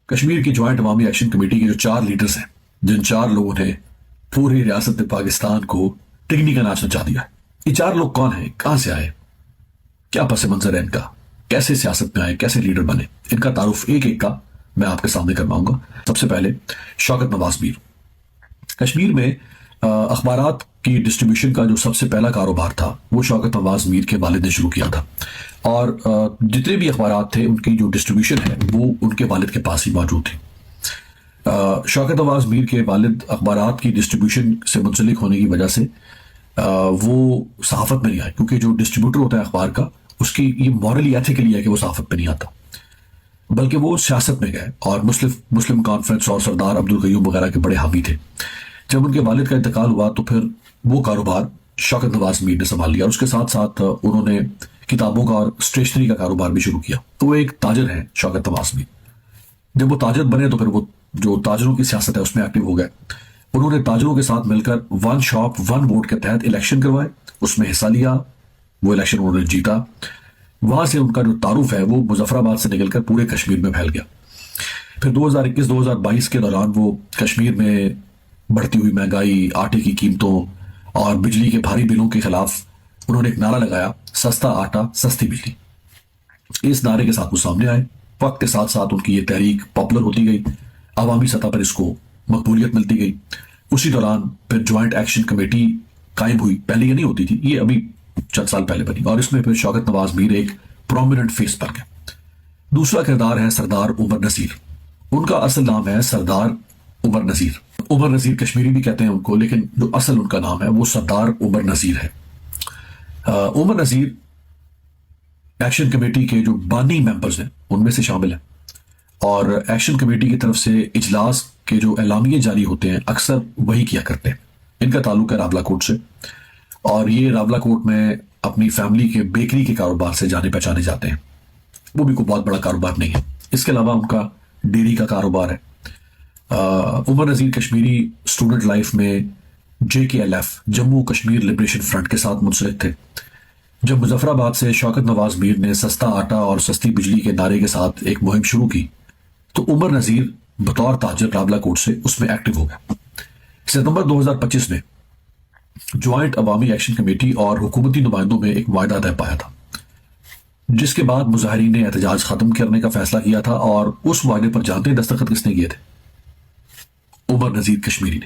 کشمیر کی جوائنٹ عوامی action committee کے جو 4 لیڈرز ہیں، جن 4 لوگوں نے پوری ریاست پاکستان کو ٹکنی کا ناچ نچا دیا، یہ 4 لوگ کون ہیں، کہاں سے آئے، کیا پس منظر ہے ان کا، کیسے سیاست میں آئے، کیسے لیڈر بنے، ان کا تعارف ایک ایک کا میں آپ کے سامنے کرواؤں گا۔ سب سے پہلے شوکت نواز میر۔ کشمیر میں اخبارات کی ڈسٹریبیوشن کا جو سب سے پہلا کاروبار تھا وہ شوکت نواز میر کے والد نے شروع کیا تھا، اور جتنے بھی اخبارات تھے ان کی جو ڈسٹریبیوشن ہے وہ ان کے والد کے پاس ہی موجود تھی۔ شوکت نواز میر کے والد اخبارات کی ڈسٹریبیوشن سے منسلک ہونے کی وجہ سے وہ صحافت میں نہیں آئے، کیونکہ جو ڈسٹریبیوٹر ہوتا ہے اخبار کا اس کی یہ مورلی ایتھیکلی ہے کہ وہ صحافت میں نہیں آتا، بلکہ وہ سیاست میں گئے اور مسلم کانفرنس اور سردار عبدالقیوم وغیرہ کے بڑے حامی تھے۔ جب ان کے والد کا انتقال ہوا تو پھر وہ کاروبار شوکت نواز میر نے سنبھال لیا، اور اس کے ساتھ ساتھ انہوں نے کتابوں کا اور اسٹیشنری کا کاروبار بھی شروع کیا۔ تو وہ ایک تاجر ہیں شوکت نواز میر۔ جب وہ تاجر بنے تو پھر وہ جو تاجروں کی سیاست ہے اس میں ایکٹیو ہو گئے۔ انہوں نے تاجروں کے ساتھ مل کر 1 شاپ 1 ووٹ کے تحت الیکشن کروائے، اس میں حصہ لیا، وہ الیکشن انہوں نے جیتا۔ وہاں سے ان کا جو تعارف ہے وہ مظفر آباد سے نکل کر پورے کشمیر میں پھیل گیا۔ پھر 2021-2022 کے دوران وہ کشمیر میں بڑھتی ہوئی مہنگائی، آٹے کی قیمتوں اور بجلی کے بھاری بلوں کے خلاف انہوں نے ایک نعرہ لگایا، سستا آٹا سستی بجلی۔ اس نعرے کے ساتھ وہ سامنے آئے۔ وقت کے ساتھ ساتھ ان کی یہ تحریک پاپولر ہوتی گئی، عوامی سطح پر اس کو مقبولیت ملتی گئی۔ اسی دوران پھر جوائنٹ ایکشن کمیٹی قائم ہوئی، پہلے یہ نہیں ہوتی تھی، یہ ابھی چند سال پہلے بنی، اور اس میں پھر شوکت نواز میر ایک پرومیننٹ فیس بن گئے۔ دوسرا کردار ہے سردار عمر نذیر۔ ان کا اصل نام ہے سردار عمر نذیر۔ عمر نذیر کشمیری بھی کہتے ہیں ان کو، لیکن جو اصل ان کا نام ہے وہ سردار عمر نذیر ہے۔ عمر نذیر ایکشن کمیٹی کے جو بانی ممبرز ہیں ان میں سے شامل ہیں، اور ایکشن کمیٹی کی طرف سے اجلاس کے جو اعلامیے جاری ہوتے ہیں اکثر وہی کیا کرتے ہیں۔ ان کا تعلق ہے راولا کوٹ سے، اور یہ راولا کوٹ میں اپنی فیملی کے بیکری کے کاروبار سے جانے پہچانے جاتے ہیں۔ وہ بھی کوئی بہت بڑا کاروبار نہیں ہے۔ اس کے علاوہ ان کا ڈیری کا کاروبار ہے۔ عمر نذیر کشمیری اسٹوڈنٹ لائف میں JKLF Jammu Kashmir liberation front کے ساتھ منسلک تھے۔ جب مظفر آباد سے شوکت نواز میر نے سستا آٹا اور سستی بجلی کے نعرے کے ساتھ ایک مہم شروع کی تو عمر نذیر بطور تاجر راولا کوٹ سے اس میں ایکٹیو ہو گیا۔ ستمبر 2025 میں جوائنٹ عوامی ایکشن کمیٹی اور حکومتی نمائندوں میں ایک معاہدہ طے پایا تھا، جس کے بعد مظاہرین نے احتجاج ختم کرنے کا فیصلہ کیا تھا، اور اس معاہدے پر جانتے ہیں دستخط کس نے کیے تھے؟ عمر نذیر کشمیری نے،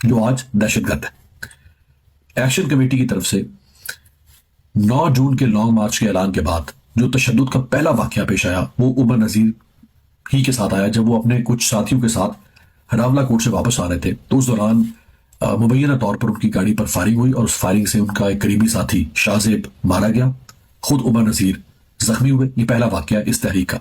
جو آج دہشت گرد ہے۔ ایکشن کمیٹی کی طرف سے 9 جون کے لانگ مارچ کے اعلان کے بعد جو تشدد کا پہلا واقعہ پیش آیا وہ عمر نذیر ہی کے ساتھ آیا، جب وہ اپنے کچھ ساتھیوں کے ساتھ راولا کوٹ سے واپس آ رہے تھے تو اس دوران مبینہ طور پر ان کی گاڑی پر فائرنگ ہوئی، اور اس فائرنگ سے ان کا ایک قریبی ساتھی شاہ زیب مارا گیا، خود عمر نذیر زخمی ہوئے۔ یہ پہلا واقعہ اس تحریک کا۔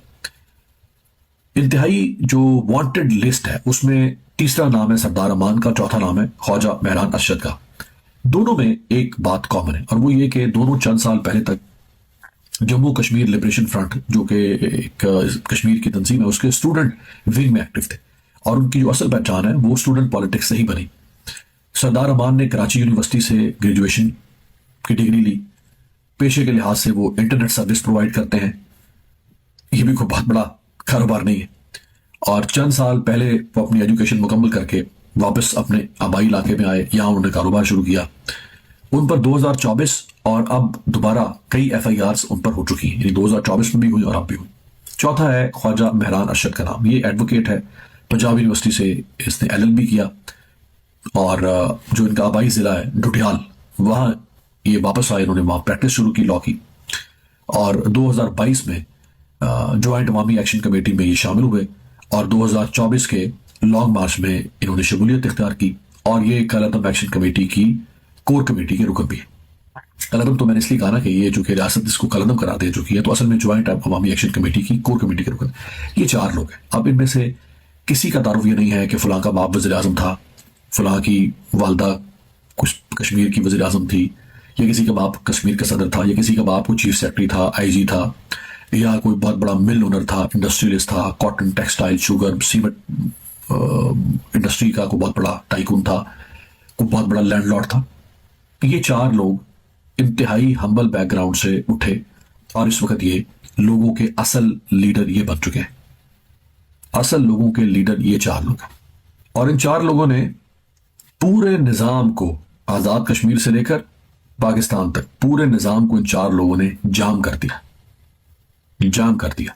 انتہائی جو وانٹڈ لسٹ ہے اس میں تیسرا نام ہے سردار امان کا، چوتھا نام ہے خواجہ مہران ارشد کا۔ دونوں میں ایک بات کامن ہے، اور وہ یہ کہ دونوں چند سال پہلے تک جموں کشمیر لبریشن فرنٹ، جو کہ ایک کشمیر کی تنظیم ہے، اس کے اسٹوڈنٹ ونگ میں ایکٹیو تھے، اور ان کی جو اصل پہچان ہے وہ اسٹوڈنٹ پالیٹکس سے ہی بنی۔ سردار امان نے کراچی یونیورسٹی سے گریجویشن کی ڈگری لی۔ پیشے کے لحاظ سے وہ انٹرنیٹ سروس پرووائڈ کرتے ہیں، یہ بھی کوئی بہت بڑا کاروبار نہیں ہے، اور چند سال پہلے وہ اپنی ایجوکیشن مکمل کر کے واپس اپنے آبائی علاقے میں آئے، یہاں انہوں نے کاروبار شروع کیا۔ ان پر 2024 اور اب دوبارہ کئی FIRs ان پر ہو چکی ہیں، یعنی 2024 میں بھی ہوئی اور اب بھی ہوئی۔ چوتھا ہے خواجہ مہران ارشد کا نام، یہ ایڈوکیٹ ہے، پنجاب یونیورسٹی سے اس نے LLB کیا، اور جو ان کا آبائی ضلع ہے ڈوڈیال، وہاں یہ واپس آئے، انہوں نے وہاں پریکٹس شروع کی لاء کی، اور 2022 میں جوائنٹ عوامی ایکشن کمیٹی میں یہ شامل ہوئے، اور 2024 کے لانگ مارچ میں انہوں نے شمولیت اختیار کی، اور یہ کالعدم ایکشن کمیٹی کی کور کمیٹی کے رکن بھی ہے۔ کالعدم تو میں نے اس لیے کہا نا کہ یہ جو کہ ریاست اس کو کالعدم کرا دے چکی ہے، تو اصل میں جوائنٹ عوامی ایکشن کمیٹی کی کور کمیٹی کے رکن یہ 4 لوگ ہیں۔ اب ان میں سے کسی کا تعارف یہ نہیں ہے کہ فلاں کا باپ وزیر اعظم تھا، فلاں کی والدہ کچھ کشمیر کی وزیر اعظم تھی، یا کسی کا باپ کشمیر کا صدر تھا، یا کسی کا باپ کوئی چیف سیکرٹری تھا، IG تھا، یا کوئی بہت بڑا مل اونر تھا، انڈسٹریلسٹ تھا، cotton, textile, sugar, cement industry کا کوئی بہت بڑا ٹائکون تھا، کوئی بہت بڑا لینڈ لارڈ تھا۔ یہ 4 لوگ انتہائی ہمبل بیک گراؤنڈ سے اٹھے، اور اس وقت یہ لوگوں کے اصل لیڈر یہ بن چکے ہیں۔ اصل لوگوں کے لیڈر یہ 4 لوگ ہیں، اور ان 4 لوگوں نے پورے نظام کو، آزاد کشمیر سے لے کر پاکستان تک، پورے نظام کو ان 4 لوگوں نے جام کر دیا، جام کر دیا۔